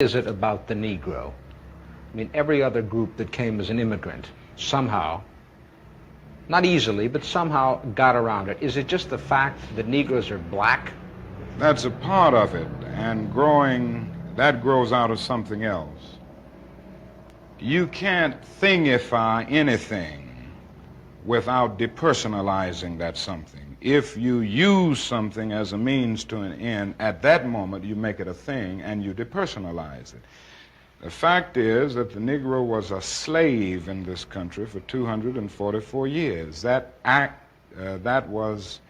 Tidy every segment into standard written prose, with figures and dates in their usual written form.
Is it about the Negro? I mean, every other group that came as an immigrant somehow, not easily, but somehow got around it. Is it just the fact that Negroes are black? That's a part of it, and that grows out of something else. You can't thingify anything without depersonalizing that something. If you use something as a means to an end, at that moment you make it a thing and you depersonalize it. The fact is that the Negro was a slave in this country for 244 years. That was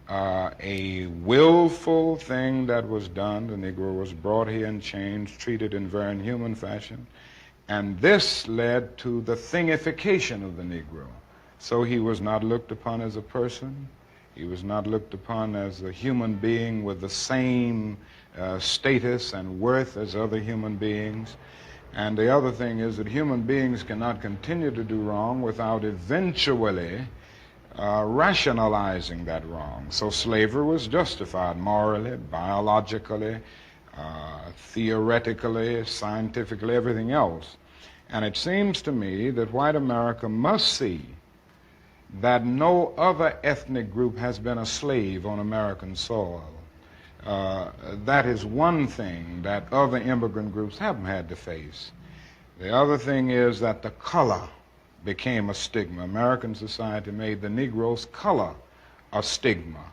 a willful thing that was done. The Negro was brought here and changed, treated in very inhuman fashion. And this led to the thingification of the Negro. So he was not looked upon as a person. He was not looked upon as a human being with the same status and worth as other human beings. And the other thing is that human beings cannot continue to do wrong without eventually rationalizing that wrong. So slavery was justified morally, biologically, theoretically, scientifically, everything else. And it seems to me that white America must see that no other ethnic group has been a slave on American soil. That is one thing that other immigrant groups haven't had to face. The other thing is that the color became a stigma. American society made the Negro's color a stigma,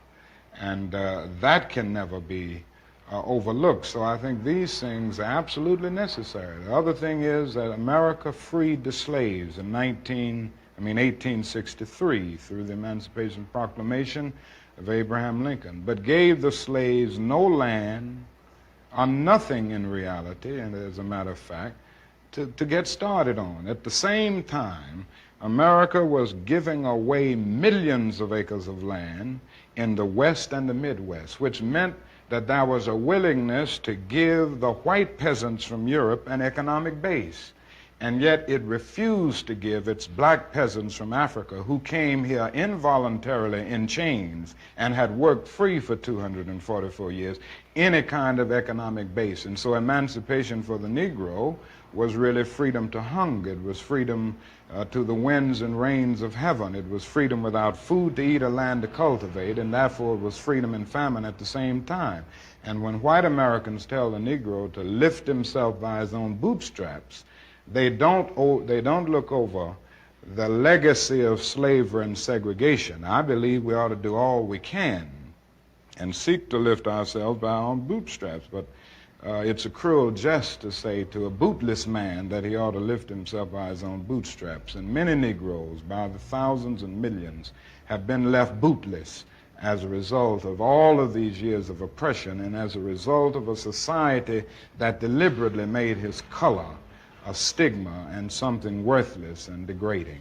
and that can never be overlooked. So I think these things are absolutely necessary. The other thing is that America freed the slaves in 1863 through the Emancipation Proclamation of Abraham Lincoln, but gave the slaves no land or nothing in reality, and as a matter of fact, to get started on. At the same time, America was giving away millions of acres of land in the West and the Midwest, which meant that there was a willingness to give the white peasants from Europe an economic base. And yet it refused to give its black peasants from Africa, who came here involuntarily in chains and had worked free for 244 years, any kind of economic base. And so emancipation for the Negro was really freedom to hunger. It was freedom to the winds and rains of heaven. It was freedom without food to eat or land to cultivate, and therefore it was freedom and famine at the same time. And when white Americans tell the Negro to lift himself by his own bootstraps, they don't look over the legacy of slavery and segregation. I believe we ought to do all we can and seek to lift ourselves by our own bootstraps, but it's a cruel jest to say to a bootless man that he ought to lift himself by his own bootstraps. And many Negroes, by the thousands and millions, have been left bootless as a result of all of these years of oppression and as a result of a society that deliberately made his color a stigma and something worthless and degrading.